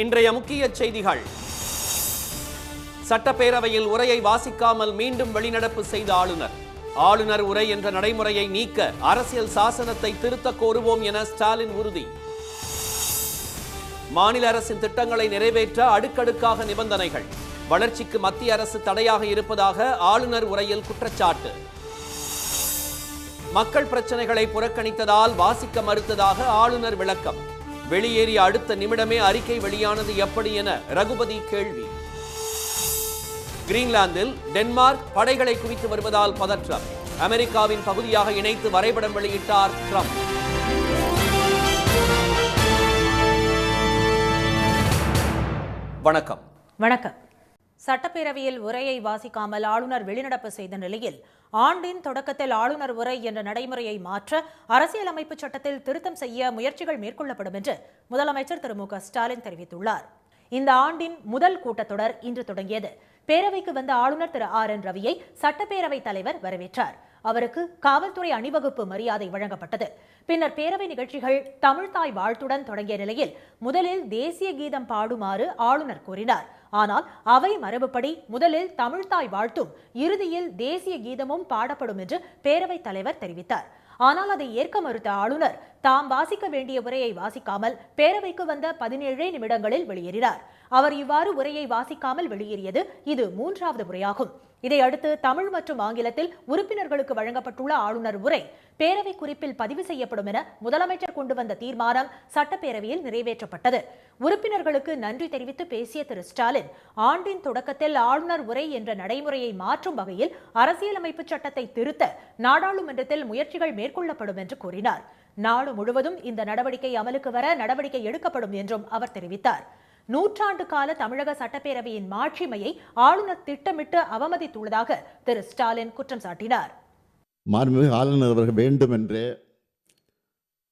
இன்றைய முக்கிய செய்திகள். சட்டப்பேரவையில் உரையை வாசிக்காமல் மீண்டும் வெளிநடப்பு செய்த ஆளுநர். ஆளுநர் உரை என்ற நடைமுறையை நீக்க அரசியல் சாசனத்தை திருத்த கோருவோம் என ஸ்டாலின் உறுதி. மாநில அரசின் திட்டங்களை நிறைவேற்ற அடுக்கடுக்காக நிபந்தனைகள். வளர்ச்சிக்கு மத்திய அரசு தடையாக இருப்பதாக ஆளுநர் உரையில் குற்றச்சாட்டு. மக்கள் பிரச்சனைகளை புறக்கணித்ததால் வாசிக்க மறுத்ததாக ஆளுநர் விளக்கம். வெளியேறிய அடுத்த நிமிடமே அறிக்கை வெளியானது எப்படி என ரகுபதி கேள்வி. கிரீன்லாந்தில் டென்மார்க் படைகளை குவித்து வருவதால் பதற்றம். அமெரிக்காவின் பகுதியாக இணைத்து வரைபடம் வெளியிட்டார் ட்ரம்ப். வணக்கம். வணக்கம். சட்டப்பேரவையில் உரையை வாசிக்காமல் ஆளுநர் வெளிநடப்பு செய்த நிலையில் ஆண்டின் தொடக்கத்தில் ஆளுநர் உரை என்ற நடைமுறையை மாற்ற அரசியலமைப்பு சட்டத்தில் திருத்தம் செய்ய முயற்சிகள் மேற்கொள்ளப்படும் என்று முதலமைச்சர் திரு மு க ஸ்டாலின் தெரிவித்துள்ளார். இந்த ஆண்டின் முதல் கூட்டத்தொடர் இன்று தொடங்கியது. பேரவைக்கு வந்த ஆளுநர் திரு ஆர் என் ரவியை சட்டப்பேரவைத் தலைவர் வரவேற்றார். அவருக்கு காவல்துறை அணிவகுப்பு மரியாதை வழங்கப்பட்டது. பின்னர் பேரவை நிகழ்ச்சிகள் தமிழ்தாய் வாழ்த்துடன் தொடங்கிய நிலையில் முதலில் தேசிய கீதம் பாடுமாறு ஆளுநர் கூறினார். ஆனால் அவை மரபுப்படி முதலில் தமிழ்தாய் வாழ்த்தும் இறுதியில் தேசிய கீதமும் பாடப்படும் என்று பேரவைத் தலைவர் தெரிவித்தார். ஆனால் அதை ஏற்க மறுத்த ஆளுநர் தாம் வாசிக்க வேண்டிய உரையை வாசிக்காமல் பேரவைக்கு வந்த 17 நிமிடங்களில் வெளியேறினார். அவர் இவ்வாறு உரையை வாசிக்காமல் வெளியேறியது இது 3வது முறையாகும். இதையடுத்து தமிழ் மற்றும் ஆங்கிலத்தில் உறுப்பினர்களுக்கு வழங்கப்பட்டுள்ள ஆளுநர் உரை பேரவை குறிப்பில் பதிவு செய்யப்படும் என முதலமைச்சர் கொண்டு வந்த தீர்மானம் சட்டப்பேரவையில் நிறைவேற்றப்பட்டது. உறுப்பினர்களுக்கு நன்றி தெரிவித்து பேசிய திரு ஸ்டாலின், ஆண்டின் தொடக்கத்தில் ஆளுநர் உரை என்ற நடைமுறையை மாற்றும் வகையில் அரசியலமைப்பு சட்டத்தை திருத்த நாடாளுமன்றத்தில் முயற்சிகள் மேற்கொள்ளப்படும் என்று கூறினார். நாடு முழுவதும் இந்த நடவடிக்கை அமலுக்கு வர நடவடிக்கை எடுக்கப்படும் என்றும் அவர் தெரிவித்தார். 100 ஆண்டு கால தமிழக சட்டப்பேரவையின் மாட்சிமையை ஆளுநர் திட்டமிட்டு அவமதித்துள்ளதாக திரு ஸ்டாலின் குற்றம் சாட்டினார். மாண்புமிகு ஆளுநர் அவர்கள் வேண்டுமென்றே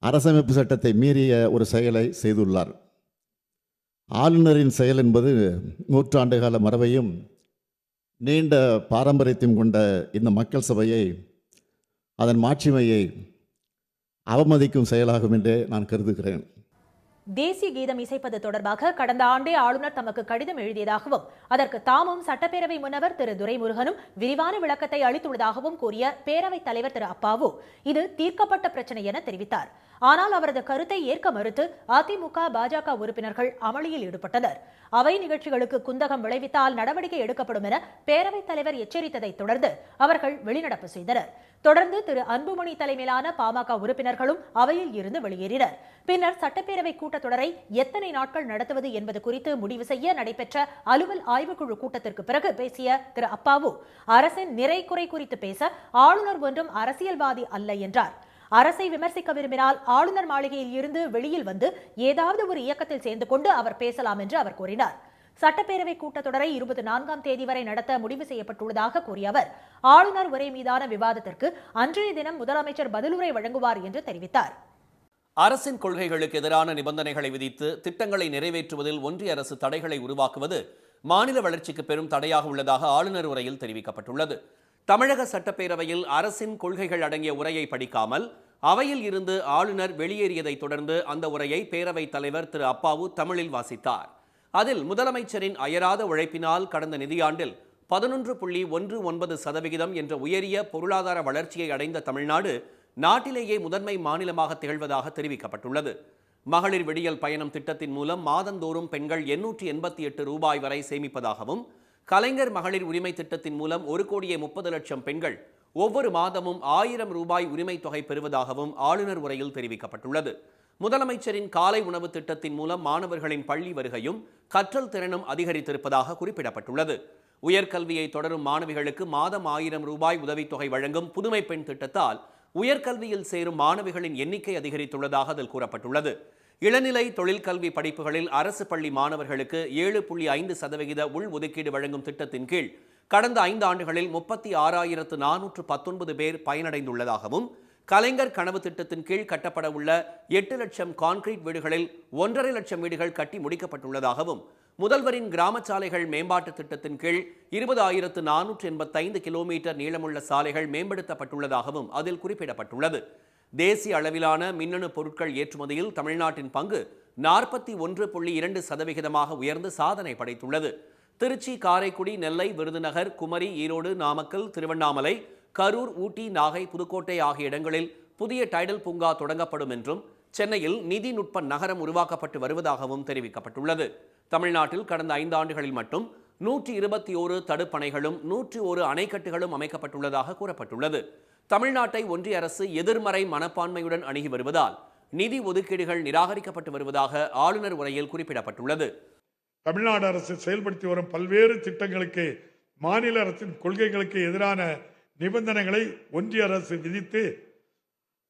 அரசமைப்பு சட்டத்தை மீறிய ஒரு செயலை செய்துள்ளார். ஆளுநரின் செயல் என்பது 100 ஆண்டு கால மரபையும் நீண்ட பாரம்பரியத்தையும் கொண்ட இந்த மக்கள் சபையை, அதன் மாட்சிமையை அவமதிக்கும் செயலாகும் என்றே நான் கருதுகிறேன். தேசிய கீதம் இசைப்பது தொடர்பாக கடந்த ஆண்டே ஆளுநர் தமக்கு கடிதம் எழுதியதாகவும் அதற்கு தாமும் சட்டப்பேரவை முன்னவர் திரு துரைமுருகனும் விரிவான விளக்கத்தை அளித்துள்ளதாகவும் கூறிய பேரவைத் தலைவர் திரு அப்பாவு இது தீர்க்கப்பட்ட பிரச்சனை என தெரிவித்தார். ஆனால் அவரது கருத்தை ஏற்க மறுத்து அதிமுக, பாஜக உறுப்பினர்கள் அமளியில் ஈடுபட்டனர். அவை நிகழ்ச்சிகளுக்கு குந்தகம் விளைவித்தால் நடவடிக்கை எடுக்கப்படும் என பேரவைத் தலைவர் எச்சரித்ததை தொடர்ந்து அவர்கள் வெளிநடப்பு செய்தனர். தொடர்ந்து திரு அன்புமணி தலைமையிலான பாமக உறுப்பினர்களும் அவையில் இருந்து வெளியேறினர். பின்னர் சட்டப்பேரவை கூட்டத்தொடரை எத்தனை நாட்கள் நடத்துவது என்பது குறித்து முடிவு செய்ய நடைபெற்ற அலுவல் ஆய்வுக்குழு கூட்டத்திற்கு பிறகு பேசிய திரு அப்பாவு அரசின் நிறை குறை குறித்து பேச ஆளுநர் ஒன்றும் அரசியல்வாதி அல்ல என்றார். அரசை விமர்சிக்க விரும்பினால் ஆளுநர் மாளிகையில் இருந்து வெளியில் வந்து ஏதாவது ஒரு இயக்கத்தில் சேர்ந்து கொண்டு அவர் பேசலாம் என்று அவர் கூறினார். சட்டப்பேரவை கூட்டத்தொடரை 24ஆம் தேதி வரை நடத்த முடிவு செய்யப்பட்டுள்ளதாக கூறிய அவர் ஆளுநர் உரை மீதான விவாதத்திற்கு அன்றைய தினம் முதலமைச்சர் பதிலுரை வழங்குவார் என்று தெரிவித்தார். அரசின் கொள்கைகளுக்கு எதிரான நிபந்தனைகளை விதித்து திட்டங்களை நிறைவேற்றுவதில் ஒன்றிய அரசு தடைகளை உருவாக்குவது மாநில வளர்ச்சிக்கு பெரும் தடையாக உள்ளதாக ஆளுநர் உரையில் தெரிவிக்கப்பட்டுள்ளது. தமிழக சட்டப்பேரவையில் அரசின் கொள்கைகள் அடங்கிய உரையை படிக்காமல் அவையில் இருந்து ஆளுநர் வெளியேறியதை தொடர்ந்து அந்த உரையை பேரவைத் தலைவர் திரு அப்பாவு தமிழில் வாசித்தார். அதில் முதலமைச்சரின் அயராத உழைப்பினால் கடந்த நிதியாண்டில் 11.19% என்ற உயரிய பொருளாதார வளர்ச்சியை அடைந்த தமிழ்நாடு நாட்டிலேயே முதன்மை மாநிலமாக திகழ்வதாக தெரிவிக்கப்பட்டுள்ளது. மகளிர் விடியல் பயணம் திட்டத்தின் மூலம் மாதந்தோறும் பெண்கள் 888 ரூபாய் வரை சேமிப்பதாகவும், கலைஞர் மகளிர் உரிமை திட்டத்தின் மூலம் 1,30,00,000 பெண்கள் ஒவ்வொரு மாதமும் 1000 ரூபாய் உரிமை தொகை பெறுவதாகவும் ஆளுநர் உரையில் தெரிவிக்கப்பட்டுள்ளது. முதலமைச்சரின் காலை உணவு திட்டத்தின் மூலம் மாணவர்களின் பள்ளி வருகையும் கற்றல் திறனும் அதிகரித்திருப்பதாக குறிப்பிடப்பட்டுள்ளது. உயர்கல்வியை தொடரும் மாணவிகளுக்கு மாதம் 1000 ரூபாய் உதவித்தொகை வழங்கும் புதுமை பெண் திட்டத்தால் உயர்கல்வியில் சேரும் மாணவிகளின் எண்ணிக்கை அதிகரித்துள்ளதாக அதில் கூறப்பட்டுள்ளது. இளநிலை தொழிற்கல்வி படிப்புகளில் அரசு பள்ளி மாணவர்களுக்கு 7.5% உள் ஒதுக்கீடு வழங்கும் திட்டத்தின் கீழ் கடந்த 5 ஆண்டுகளில் 36,419 பேர் பயனடைந்துள்ளதாகவும், கலைஞர் கனவு திட்டத்தின் கீழ் கட்டப்பட உள்ள 8 லட்சம் கான்கிரீட் வீடுகளில் 1.5 லட்சம் வீடுகள் கட்டி முடிக்கப்பட்டுள்ளதாகவும், முதல்வரின் கிராம சாலைகள் மேம்பாட்டு திட்டத்தின் கீழ் 20,485 கிலோமீட்டர் நீளமுள்ள சாலைகள் மேம்படுத்தப்பட்டுள்ளதாகவும் அதில் குறிப்பிடப்பட்டுள்ளது. தேசிய அளவிலான மின்னணு பொருட்கள் ஏற்றுமதியில் தமிழ்நாட்டின் பங்கு 41.2% உயர்ந்து சாதனை படைத்துள்ளது. திருச்சி, காரைக்குடி, நெல்லை, விருதுநகர், குமரி, ஈரோடு, நாமக்கல், திருவண்ணாமலை, கரூர், ஊட்டி, நாகை, புதுக்கோட்டை ஆகிய இடங்களில் புதிய டைடல் பூங்கா தொடங்கப்படும் என்றும் சென்னையில் நிதி நுட்ப நகரம் உருவாக்கப்பட்டு வருவதாகவும் தெரிவிக்கப்பட்டுள்ளது. தமிழ்நாட்டில் கடந்த 5 ஆண்டுகளில் மட்டும் 121 தடுப்பணைகளும் 101 அணைக்கட்டுகளும் அமைக்கப்பட்டுள்ளதாக கூறப்பட்டுள்ளது. தமிழ்நாட்டை ஒன்றிய அரசு எதிர்மறை மனப்பான்மையுடன் அணுகி வருவதால் நிதி ஒதுக்கீடுகள் நிராகரிக்கப்பட்டு வருவதாக ஆளுநர் உரையில் குறிப்பிடப்பட்டுள்ளது. தமிழ்நாடு அரசு செயல்படுத்தி வரும் பல்வேறு திட்டங்களுக்கு மாநில அரசின் கொள்கைகளுக்கு எதிரான நிபந்தனைகளை ஒன்றிய அரசு விதித்து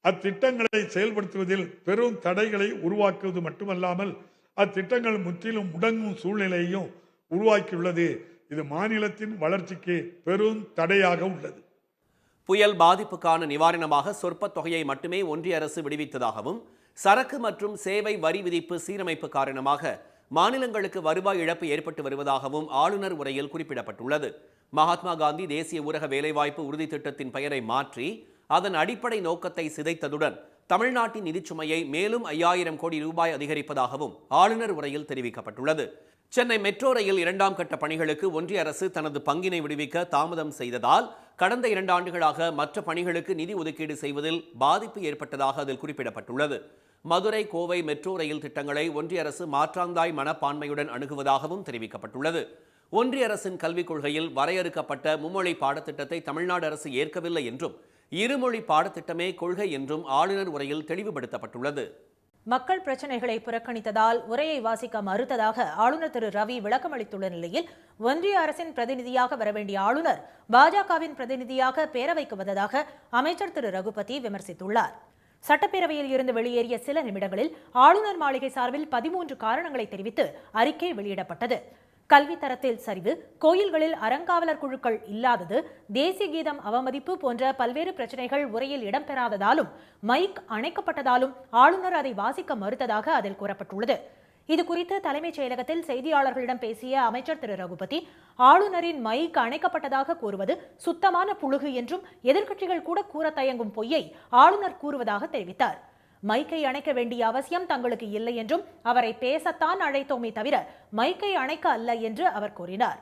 அத்திட்டங்களை செயல்படுத்துவதில் பெரும் தடைகளை உருவாக்குவது மட்டுமல்லாமல் அத்திட்டங்கள் முற்றிலும் முடங்கும் சூழ்நிலையையும் உருவாக்கியுள்ளது. இது மாநிலத்தின் வளர்ச்சிக்கு பெரும் தடையாக உள்ளது. புயல் பாதிப்புக்கான நிவாரணமாக சொற்ப தொகையை மட்டுமே ஒன்றிய அரசு விடுவித்ததாகவும் சரக்கு மற்றும் சேவை வரி விதிப்பு சீரமைப்பு காரணமாக மாநிலங்களுக்கு வருவாய் இழப்பு ஏற்பட்டு வருவதாகவும் ஆளுநர் உரையில் குறிப்பிடப்பட்டுள்ளது. மகாத்மா காந்தி தேசிய ஊரக வேலைவாய்ப்பு உறுதி திட்டத்தின் பெயரை மாற்றி அதன் அடிப்படை நோக்கத்தை சிதைத்ததுடன் தமிழ்நாட்டின் நிதிச்சுமையை மேலும் 5000 கோடி ரூபாய் அதிகரிப்பதாகவும் ஆளுநர் உரையில் தெரிவிக்கப்பட்டுள்ளது. சென்னை மெட்ரோ ரயில் 2ஆம் கட்ட பணிகளுக்கு ஒன்றிய அரசு தனது பங்கினை விடுவிக்க தாமதம் செய்ததால் கடந்த 2 ஆண்டுகளாக மற்ற பணிகளுக்கு நிதி ஒதுக்கீடு செய்வதில் பாதிப்பு ஏற்பட்டதாக அதில் குறிப்பிடப்பட்டுள்ளது. மதுரை, கோவை மெட்ரோ ரயில் திட்டங்களை ஒன்றிய அரசு மாற்றாந்தாய் மனப்பான்மையுடன் அணுகுவதாகவும் தெரிவிக்கப்பட்டுள்ளது. ஒன்றிய அரசின் கல்விக் கொள்கையில் வரையறுக்கப்பட்ட மும்மொழி பாடத்திட்டத்தை தமிழ்நாடு அரசு ஏற்கவில்லை என்றும் இருமொழி பாடத்திட்டமே கொள்கை என்றும் ஆளுநர் உரையில் தெளிவுபடுத்தப்பட்டுள்ளது. மக்கள் பிரச்சனைகளை புறக்கணித்ததால் உரையை வாசிக்க மறுத்ததாக ஆளுநர் திரு ரவி விளக்கமளித்துள்ள நிலையில் ஒன்றிய அரசின் பிரதிநிதியாக வரவேண்டிய ஆளுநர் பாஜகவின் பிரதிநிதியாக பேரவைக்கு வந்ததாக அமைச்சர் திரு ரகுபதி விமர்சித்துள்ளார். சட்டப்பேரவையில் இருந்து வெளியேறிய சில நிமிடங்களில் ஆளுநர் மாளிகை சார்பில் 13 காரணங்களை தெரிவித்து அறிக்கை வெளியிடப்பட்டது. கல்வி தரத்தில் சரிவு, கோயில்களில் அறங்காவலர் குழுக்கள் இல்லாதது, தேசிய கீதம் அவமதிப்பு போன்ற பல்வேறு பிரச்சனைகள் உரையில் இடம்பெறாததாலும் மைக் அணைக்கப்பட்டதாலும் ஆளுநர் அதை வாசிக்க மறுத்ததாக அதில் கூறப்பட்டுள்ளது. இதுகுறித்து தலைமைச் செயலகத்தில் செய்தியாளர்களிடம் பேசிய அமைச்சர் திரு ரகுபதி, ஆளுநரின் மைக் அணைக்கப்பட்டதாக கூறுவது சுத்தமான புழுகு என்றும் எதிர்க்கட்சிகள் கூட கூற தயங்கும் பொய்யை ஆளுநர் கூறுவதாக தெரிவித்தார். மைக்கை அணைக்க வேண்டிய அவசியம் தங்களுக்கு இல்லை என்றும் அவரை பேசத்தான் அழைத்தோமே தவிர மைக்கை அணைக்க அல்ல என்று அவர் கூறினார்.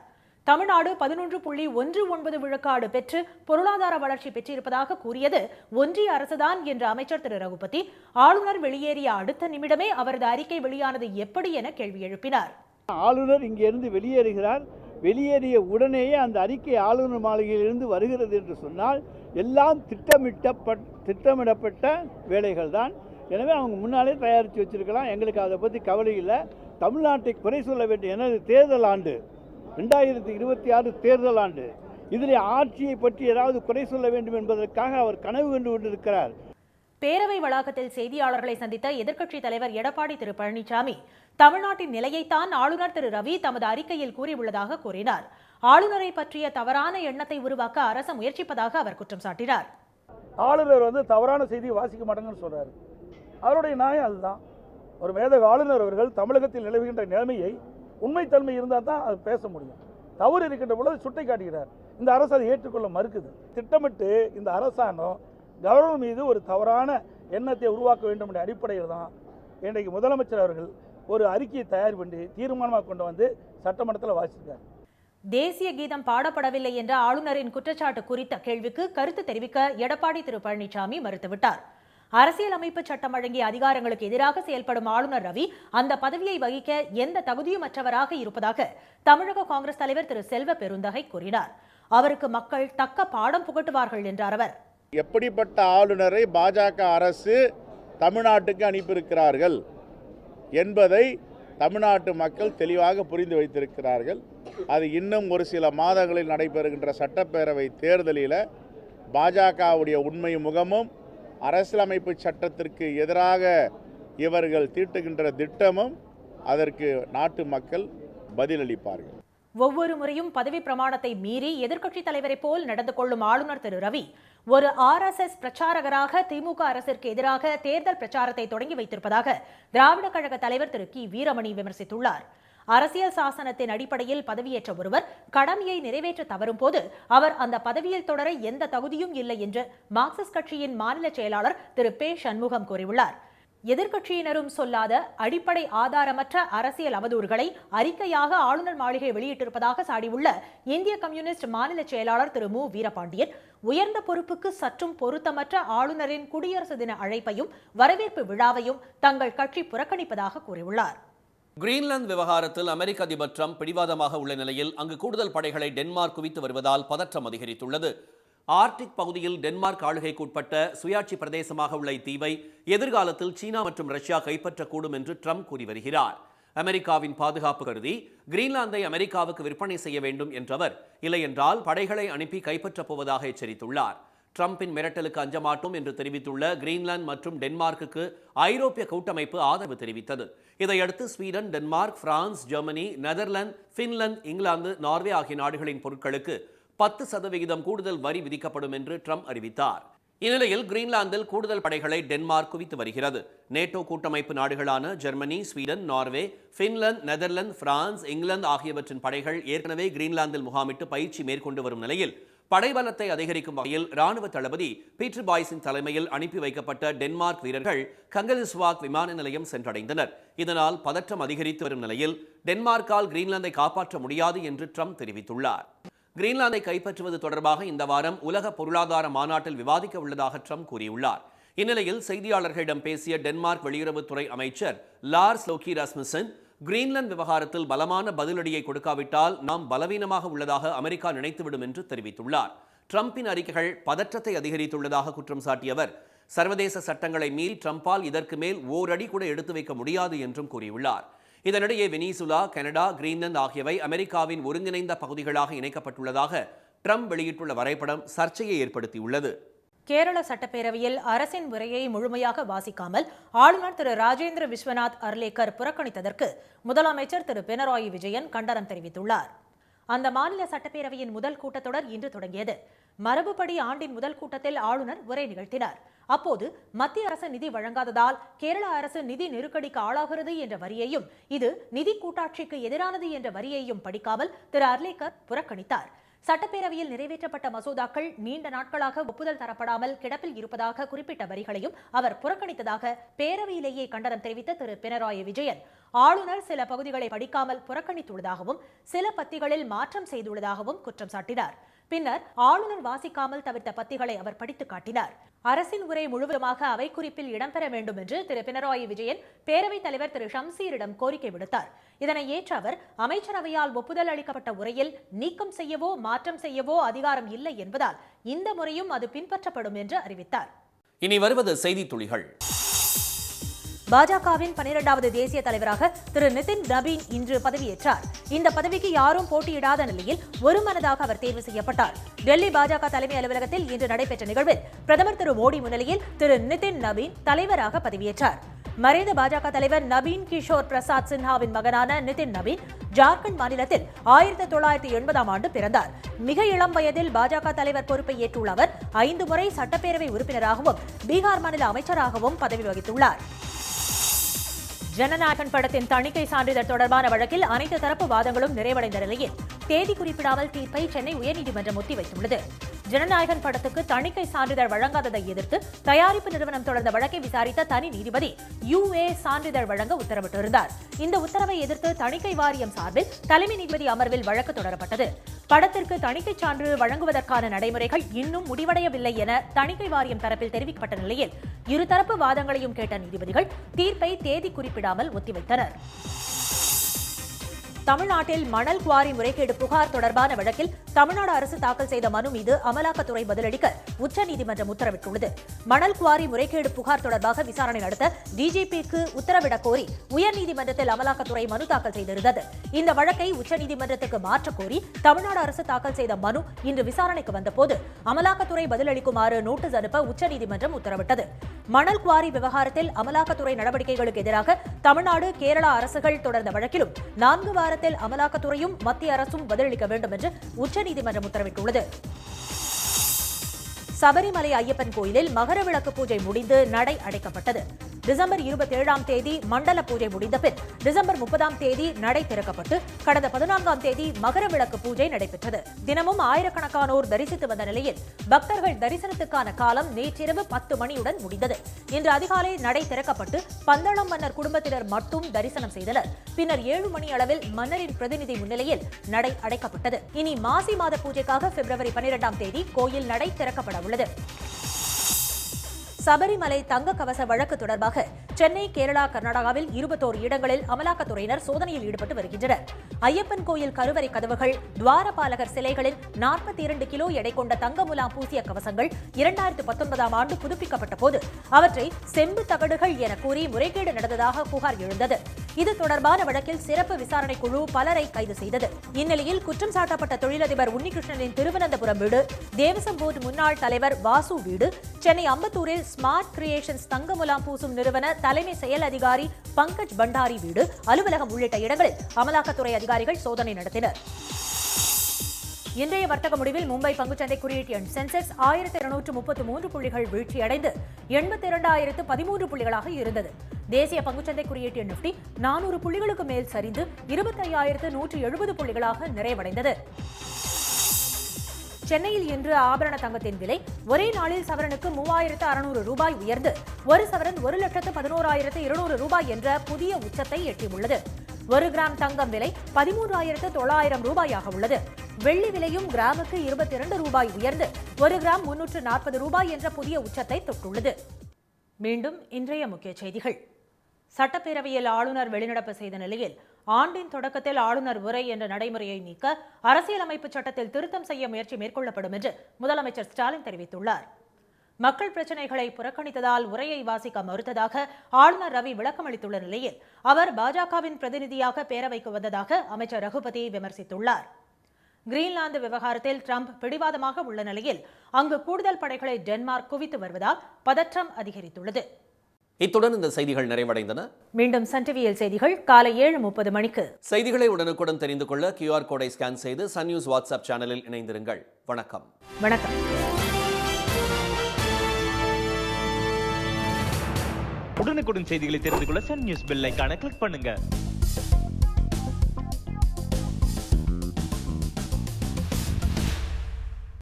தமிழ்நாடு 11.19 விழுக்காடு பெற்று பொருளாதார வளர்ச்சி பெற்றிருப்பதாக கூறியது ஒன்றிய அரசுதான் என்ற அமைச்சர் திரு ரகுபதி, ஆளுநர் வெளியேறிய அடுத்த நிமிடமே அவரது அறிக்கை வெளியானது எப்படி என கேள்வி எழுப்பினார். ஆளுநர் இங்கிருந்து வெளியேறுகிறார், வெளியேறிய உடனேயே அந்த அறிக்கை ஆளுநர் மாளிகையிலிருந்து வருகிறது என்று சொன்னால் எல்லாம் திட்டமிடப்பட்ட வேலைகள் தான். எனவே அவங்க முன்னாலே தயாரித்து வச்சிருக்கலாம். எங்களுக்கு அதை பற்றி கவலை இல்லை. தமிழ்நாட்டை குறை சொல்ல வேண்டிய எனது தேர்தல் ஆண்டு 2026 தேர்தல் ஆண்டு, இதில் ஆட்சியை பற்றி ஏதாவது குறை சொல்ல வேண்டும் என்பதற்காக அவர் கனவு கண்டு கொண்டிருக்கிறார். பேரவை வளாகத்தில் செய்தியாளர்களை சந்தித்த எதிர்க்கட்சித் தலைவர் எடப்பாடி திரு பழனிசாமி, தமிழ்நாட்டின் நிலையைத்தான் ஆளுநர் திரு ரவி தமது அறிக்கையில் கூறியுள்ளதாக கூறினார். ஆளுநரை பற்றிய தவறான எண்ணத்தை உருவாக்க அரசு முயற்சிப்பதாக அவர் குற்றம் சாட்டினார். ஆளுநர் தவறான செய்தியை வாசிக்க மாட்டாங்கன்னு சொல்றாரு. அவருடைய நியாயம் அதுதான். ஒரு மேதக ஆளுநர் அவர்கள் தமிழகத்தில் நிலவுகின்ற நிலைமையை உண்மைத்தன்மை இருந்தால் தான் அது பேச முடியும். தவறு இருக்கின்ற பொழுது சுட்டி காட்டுகிறார். இந்த அரசு அதை ஏற்றுக்கொள்ள மறுக்குது. திட்டமிட்டு இந்த அரசாங்கம் கவர்னர் மீது ஒரு தவறான எண்ணத்தை உருவாக்க வேண்டும் என்ற அடிப்படையில் தான் இன்றைக்கு முதலமைச்சர் அவர்கள் ஒரு அறிக்கையை தயார் பண்ணி தீர்மானமாக கொண்டு வந்து சட்டமன்றத்தில் வாசித்தார். தேசிய கீதம் பாடப்படவில்லை என்ற ஆளுநரின் குற்றச்சாட்டு குறித்த கேள்விக்கு கருத்து தெரிவிக்க எடப்பாடி திரு பழனிசாமி மறுத்துவிட்டார். அரசியலமைப்பு சட்டம் வழங்கிய அதிகாரங்களுக்கு எதிராக செயல்படும் ஆளுநர் ரவி அந்த பதவியை வகிக்க எந்த தகுதியுமற்றவராக இருப்பதாக தமிழக காங்கிரஸ் தலைவர் திரு செல்வ பெருந்தகை கூறினார். அவருக்கு மக்கள் தக்க பாடம் புகட்டுவார்கள் என்றார் அவர். எப்படிப்பட்ட ஆளுநரை பாஜக அரசு தமிழ்நாட்டுக்கு அனுப்பியிருக்கிறார்கள் என்பதை தமிழ்நாட்டு மக்கள் தெளிவாக புரிந்து வைத்திருக்கிறார்கள். அது இன்னும் ஒரு சில மாதங்களில் நடைபெறுகின்ற சட்டப்பேரவை தேர்தலில் பாஜகவுடைய உண்மை முகமும் அரசியலமைப்பு சட்டத்திற்கு எதிராக இவர்கள் தீட்டுகின்ற திட்டமும் அதற்கு நாட்டு மக்கள் பதிலளிப்பார்கள். ஒவ்வொரு முறையும் பதவி பிரமாணத்தை மீறி எதிர்க்கட்சித் தலைவரை போல் நடந்து கொள்ளும் ஆளுநர் திரு ரவி ஒரு RSS பிரச்சாரகராக திமுக அரசிற்கு எதிராக தேர்தல் பிரச்சாரத்தை தொடங்கி வைத்திருப்பதாக திராவிட கழக தலைவர் திரு கி வீரமணி விமர்சித்துள்ளார். அரசியல் சாசனத்தின் அடிப்படையில் பதவியேற்ற ஒருவர் கடமையை நிறைவேற்ற தவறும் போது அவர் அந்த பதவியில் தொடர எந்த தகுதியும் இல்லை என்று மார்க்சிஸ்ட் கட்சியின் மாநில செயலாளர் திரு பே சண்முகம் கூறியுள்ளார். எதிர்க்கட்சியினரும் சொல்லாத அடிப்படை ஆதாரமற்ற அரசியல் அவதூறுகளை அறிக்கையாக ஆளுநர் மாளிகை வெளியிட்டிருப்பதாக சாடியுள்ள இந்திய கம்யூனிஸ்ட் மாநில செயலாளர் திரு மு வீரபாண்டியன், உயர்ந்த பொறுப்புக்கு சற்றும் பொருத்தமற்ற ஆளுநரின் குடியரசு தின அழைப்பையும் வரவேற்பு விழாவையும் தங்கள் கட்சி புறக்கணிப்பதாக கூறியுள்ளார். கிரீன்லாந்து விவகாரத்தில் அமெரிக்க அதிபர் ட்ரம்ப் பிடிவாதமாக உள்ள நிலையில் அங்கு கூடுதல் படைகளை டென்மார்க் குவித்து வருவதால் பதற்றம் அதிகரித்துள்ளது. ஆர்டிக் பகுதியில் டென்மார்க் ஆளுகைக்குட்பட்ட சுயாட்சி பிரதேசமாக உள்ள இத்தீவை எதிர்காலத்தில் சீனா மற்றும் ரஷ்யா கைப்பற்றக்கூடும் என்று ட்ரம்ப் கூறி வருகிறார். அமெரிக்காவின் பாதுகாப்பு கருதி கிரீன்லாந்தை அமெரிக்காவுக்கு விற்பனை செய்ய வேண்டும் என்றவர், இல்லையென்றால் படைகளை அனுப்பி கைப்பற்றப் போவதாக எச்சரித்துள்ளார். ட்ரம்பின் மிரட்டலுக்கு அஞ்ச மாட்டோம் என்று தெரிவித்துள்ள கிரீன்லாந்து மற்றும் டென்மார்க்குக்கு ஐரோப்பிய கூட்டமைப்பு ஆதரவு தெரிவித்தது. இதையடுத்து Sweden, Denmark, France, Germany, Netherlands, Finland, England, Norway ஆகிய நாடுகளின் பொருட்களுக்கு 10% கூடுதல் வரி விதிக்கப்படும் என்று ட்ரம்ப் அறிவித்தார். இந்நிலையில் கிரீன்லாந்தில் கூடுதல் படைகளை டென்மார்க் குவித்து வருகிறது. நேட்டோ கூட்டமைப்பு நாடுகளான Germany, Sweden, Norway, Finland, Netherlands, France, England ஆகியவற்றின் படைகள் ஏற்கனவே கிரீன்லாந்தில் முகாமிட்டு பயிற்சி மேற்கொண்டு வரும் நிலையில் படைபலத்தை அதிகரிக்கும் வகையில் ராணுவ தளபதி பீட்டர் பாய்ஸின் தலைமையில் அனுப்பி வைக்கப்பட்ட டென்மார்க் வீரர்கள் கங்கலிஸ்வாக் விமான நிலையம் சென்றடைந்தனர். இதனால் பதற்றம் அதிகரித்து வரும் நிலையில் டென்மார்க்கால் கிரீன்லாந்தை காப்பாற்ற முடியாது என்று ட்ரம்ப் தெரிவித்துள்ளார். கிரீன்லாந்தை கைப்பற்றுவது தொடர்பாக இந்த வாரம் உலக பொருளாதார மாநாட்டில் விவாதிக்க உள்ளதாக ட்ரம்ப் கூறியுள்ளார். இந்நிலையில் செய்தியாளர்களிடம் பேசிய டென்மார்க் வெளியுறவுத்துறை அமைச்சர் லார்ஸ் லோக்கி ராஸ்முசன், கிரீன்லாந்து விவகாரத்தில் பலமான பதிலடியை கொடுக்காவிட்டால் நாம் பலவீனமாக உள்ளதாக அமெரிக்கா நினைத்துவிடும் என்று தெரிவித்துள்ளார். ட்ரம்பின் அறிக்கைகள் பதற்றத்தை அதிகரித்துள்ளதாக குற்றம் சாட்டிய அவர், சர்வதேச சட்டங்களை மீறி ட்ரம்பால் இதற்கு மேல் ஓரடி கூட எடுத்து வைக்க முடியாது என்றும் கூறியுள்ளார். இதனிடையே வெனிசுலா, கனடா, கிரீன்லாந்து ஆகியவை அமெரிக்காவின் ஒருங்கிணைந்த பகுதிகளாக இணைக்கப்பட்டுள்ளதாக ட்ரம்ப் வெளியிட்டுள்ள வரைபடம் சர்ச்சையை ஏற்படுத்தியுள்ளது. கேரள சட்டப்பேரவையில் அரசின் உரையை முழுமையாக வாசிக்காமல் ஆளுநர் திரு ராஜேந்திர விஸ்வநாத் அர்லேக்கர் புறக்கணித்ததற்கு முதலமைச்சர் திரு பினராயி விஜயன் கண்டனம் தெரிவித்துள்ளார். அந்த மாநில சட்டப்பேரவையின் முதல் கூட்டத்தொடர் இன்று தொடங்கியது. மரபுப்படி ஆண்டின் முதல் கூட்டத்தில் ஆளுநர் உரை நிகழ்த்தினார். அப்போது மத்திய அரசு நிதி வழங்காததால் கேரள அரசு நிதி நெருக்கடிக்கு ஆளாகிறது என்ற வரியையும், இது நிதி கூட்டாட்சிக்கு எதிரானது என்ற வரியையும் படிக்காமல் திரு அர்லேக்கர் புறக்கணித்தார். சட்டப்பேரவையில் நிறைவேற்றப்பட்ட மசோதாக்கள் நீண்ட நாட்களாக ஒப்புதல் தரப்படாமல் கிடப்பில் இருப்பதாக குறிப்பிட்ட வரிகளையும் அவர் புறக்கணித்ததாக பேரவையிலேயே கண்டனம் தெரிவித்த திரு பினராயி விஜயன், ஆளுநர் சில பகுதிகளை படிக்காமல் புறக்கணித்துள்ளதாகவும் சில பத்திகளில் மாற்றம் செய்துள்ளதாகவும் குற்றம் சாட்டினார். பின்னர் ஆளுநர் வாசிக்காமல் தவிர்த்த பத்திகளை அவர் படித்து காட்டினார். அரசின் உரை முழுவதுமாக அவை குறிப்பில் இடம்பெற வேண்டும் என்று திரு பினராயி விஜயன் பேரவைத் தலைவர் திரு ஷம்சீரிடம் கோரிக்கை விடுத்தார். இதனை ஏற்ற அவர், அமைச்சரவையால் ஒப்புதல் அளிக்கப்பட்ட உரையில் நீக்கம் செய்யவோ மாற்றம் செய்யவோ அதிகாரம் இல்லை என்பதால் இந்த முறையும் அது பின்பற்றப்படும் என்று அறிவித்தார். இனி வருவது செய்தி துளிகள். பாஜகவின் 12வது தேசிய தலைவராக திரு நிதின் நபீன் இன்று பதவியேற்றார். இந்த பதவிக்கு யாரும் போட்டியிடாத நிலையில் ஒருமனதாக அவர் தேர்வு செய்யப்பட்டார். டெல்லி பாஜக தலைமை அலுவலகத்தில் இன்று நடைபெற்ற நிகழ்வில் பிரதமர் திரு மோடி முன்னிலையில் திரு நிதின் நபீன் தலைவராக பதவியேற்றார். மறைந்த பாஜக தலைவர் நபீன் கிஷோர் பிரசாத் சின்ஹாவின் மகனான நிதின் நபீன் ஜார்க்கண்ட் மாநிலத்தில் 1980ஆம் ஆண்டு பிறந்தார். மிக இளம் வயதில் பாஜக தலைவர் பொறுப்பை ஏற்றுள்ள அவர் 5 முறை சட்டப்பேரவை உறுப்பினராகவும் பீகார் மாநில அமைச்சராகவும் பதவி வகித்துள்ளார். ஜனநாயகன் படத்தின் தணிக்கை சான்றிதழ் தொடர்பான வழக்கில் அனைத்து தரப்பு வாதங்களும் நிறைவடைந்த நிலையில் தேதி குறிப்பிடாமல் தீர்ப்பை சென்னை உயர்நீதிமன்றம் ஒத்திவைத்துள்ளது. ஜனநாயகன் படத்துக்கு தணிக்கை சான்றிதழ் வழங்காததை எதிர்த்து தயாரிப்பு நிறுவனம் தொடர்ந்த வழக்கை விசாரித்த தனி நீதிபதி UA சான்றிதழ் வழங்க உத்தரவிட்டிருந்தார். இந்த உத்தரவை எதிர்த்து தணிக்கை வாரியம் சார்பில் தலைமை நீதிபதி அமர்வில் வழக்கு தொடரப்பட்டது. படத்திற்கு தணிக்கை சான்று வழங்குவதற்கான நடைமுறைகள் இன்னும் முடிவடையவில்லை என தணிக்கை வாரியம் தரப்பில் தெரிவிக்கப்பட்ட நிலையில் இருதரப்பு வாதங்களையும் கேட்ட நீதிபதிகள் தீர்ப்பை தேதி குறிப்பிடாமல் ஒத்திவைத்தனர். தமிழ்நாட்டில் மணல் குவாரி முறைகேடு புகார் தொடர்பான வழக்கில் தமிழ்நாடு அரசு தாக்கல் செய்த மனு மீது அமலாக்கத்துறை பதிலளிக்க உச்சநீதிமன்றம் உத்தரவிட்டுள்ளது. மணல் குவாரி முறைகேடு புகார் தொடர்பாக விசாரணை நடத்த DGPக்கு உத்தரவிடக் கோரி உயர்நீதிமன்றத்தில் அமலாக்கத்துறை மனு தாக்கல் செய்திருந்தது. இந்த வழக்கை உச்சநீதிமன்றத்துக்கு மாற்றக் கோரி தமிழ்நாடு அரசு தாக்கல் செய்த மனு இன்று விசாரணைக்கு வந்தபோது அமலாக்கத்துறை பதிலளிக்குமாறு நோட்டீஸ் அனுப்ப உச்சநீதிமன்றம் உத்தரவிட்டது. மணல் குவாரி விவகாரத்தில் அமலாக்கத்துறை நடவடிக்கைகளுக்கு எதிராக தமிழ்நாடு, கேரளா அரசுகள் தொடர்ந்த வழக்கிலும் 4 வாரத்தில் அமலாக்கத்துறையும் மத்திய அரசும் பதிலளிக்க வேண்டும் என்று உச்சநீதிமன்றம் உத்தரவிட்டுள்ளது. சபரிமலை ஐயப்பன் கோயிலில் மகர விளக்கு பூஜை முடிந்து நடை அடைக்கப்பட்டது. டிசம்பர் 27ஆம் தேதி மண்டல பூஜை முடிந்த பின் டிசம்பர் 30ஆம் தேதி நடை திறக்கப்பட்டு கடந்த 14ஆம் தேதி மகர விளக்கு பூஜை நடைபெற்றது. தினமும் ஆயிரக்கணக்கானோர் தரிசித்து வந்த நிலையில் பக்தர்கள் தரிசனத்துக்கான காலம் நேற்றிரவு 10 மணியுடன் முடிந்தது. இன்று அதிகாலை நடை திறக்கப்பட்டு பந்தளம் மன்னர் குடும்பத்தினர் மட்டும் தரிசனம் செய்தனர். பின்னர் 7 மணி அளவில் மன்னரின் பிரதிநிதி முன்னிலையில் நடை அடைக்கப்பட்டது. இனி மாசி மாத பூஜைக்காக பிப்ரவரி 12ஆம் தேதி கோயில் நடை திறக்கப்பட உள்ளது. சபரிமலை தங்க கவச வழக்கு தொடர்பாக சென்னை, கேரளா, கர்நாடகாவில் 21 இடங்களில் அமலாக்கத்துறையினர் சோதனையில் ஈடுபட்டு வருகின்றனர். ஐயப்பன் கோயில் கருவறை கதவுகள், துவாரபாலகர் சிலைகளின் 42 கிலோ எடை கொண்ட தங்க முலாம் பூசிய கவசங்கள் 2019ஆம் ஆண்டு புதுப்பிக்கப்பட்ட போது அவற்றை செம்பு தகடுகள் என கூறி முறைகேடு நடந்ததாக புகார் எழுந்தது. இது தொடர்பான வழக்கில் சிறப்பு விசாரணை குழு பலரை கைது செய்தது. இந்நிலையில் குற்றம் சாட்டப்பட்ட தொழிலதிபர் உன்னிகிருஷ்ணனின் திருவனந்தபுரம் வீடு, தேவசம் போர்டு முன்னாள் தலைவர் வாசு வீடு, சென்னை அம்பத்தூரில் ஸ்மார்ட் கிரியேஷன்ஸ் தங்க முலாம் பூசும் நிறுவன தலைமை செயல் அதிகாரி பங்கஜ் பண்டாரி வீடு, அலுவலகம் உள்ளிட்ட இடங்களில் அமலாக்கத்துறை அதிகாரிகள் சோதனை நடத்தினர். இன்றைய வர்த்தக முடிவில் மும்பை பங்குச்சந்தை குறியீட்டு எண் சென்செக்ஸ் 1233 புள்ளிகள் வீழ்ச்சியடைந்து 82,013 புள்ளிகளாக இருந்தது. தேசிய பங்குச்சந்தை குறியீட்டு எண் நிஃப்டி 400 புள்ளிகளுக்கு மேல் சரிந்து 25,170 புள்ளிகளாக நிறைவடைந்தது. சென்னையில் இன்று ஆபரண தங்கத்தின் விலை ஒரே நாளில் சவரனுக்கு 3,600 ரூபாய் உயர்ந்து ஒரு சவரன் 1,11,200 ரூபாய் என்ற புதிய உச்சத்தை எட்டியுள்ளது. 1 கிராம் தங்கம் விலை 13,900 ரூபாயாக உள்ளது. வெள்ளி விலையும் கிராமுக்கு 22 ரூபாய் உயர்ந்து 1 கிராம் 340 ரூபாய் என்ற புதிய உச்சத்தை தொட்டுள்ளது. மீண்டும் இன்றைய முக்கிய செய்திகள். சட்டப்பேரவையில் ஆளுநர் வெளிநடப்பு செய்த நிலையில் ஆண்டின் தொடக்கத்தில் ஆளுநர் உரை என்ற நடைமுறையை நீக்க அரசியலமைப்பு சட்டத்தில் திருத்தம் செய்ய முயற்சி மேற்கொள்ளப்படும் என்று முதலமைச்சர் ஸ்டாலின் தெரிவித்துள்ளார். மக்கள் பிரச்சினைகளை புறக்கணித்ததால் உரையை வாசிக்க மறுத்ததாக ஆளுநர் ரவி விளக்கமளித்துள்ள நிலையில் அவர் பாஜகவின் பிரதிநிதியாக பேரவைக்கு வந்ததாக அமைச்சர் ரகுபதி விமர்சித்துள்ளார். கிரீன்லாந்து விவகாரத்தில் ட்ரம்ப் பிடிவாதமாக உள்ள நிலையில் அங்கு கூடுதல் படைகளை டென்மார்க் குவித்து வருவதால் பதற்றம் அதிகரித்துள்ளது. இத்துடன் இந்த செய்திகள் நிறைவடைந்தன. மீண்டும் சன் டிவியில் செய்திகள் காலை 7:30 மணிக்கு. செய்திகளை உடனுக்குடன் தெரிந்து கொள்ள QR கோடை ஸ்கேன் செய்து சன் நியூஸ் வாட்ஸ்அப் சேனலில் இணைந்திருங்கள். வணக்கம். வணக்கம். உடனுக்குடன் செய்திகளை தெரிந்து கொள்ள சன் நியூஸ் பெல் ஐகானை கிளிக் பண்ணுங்க.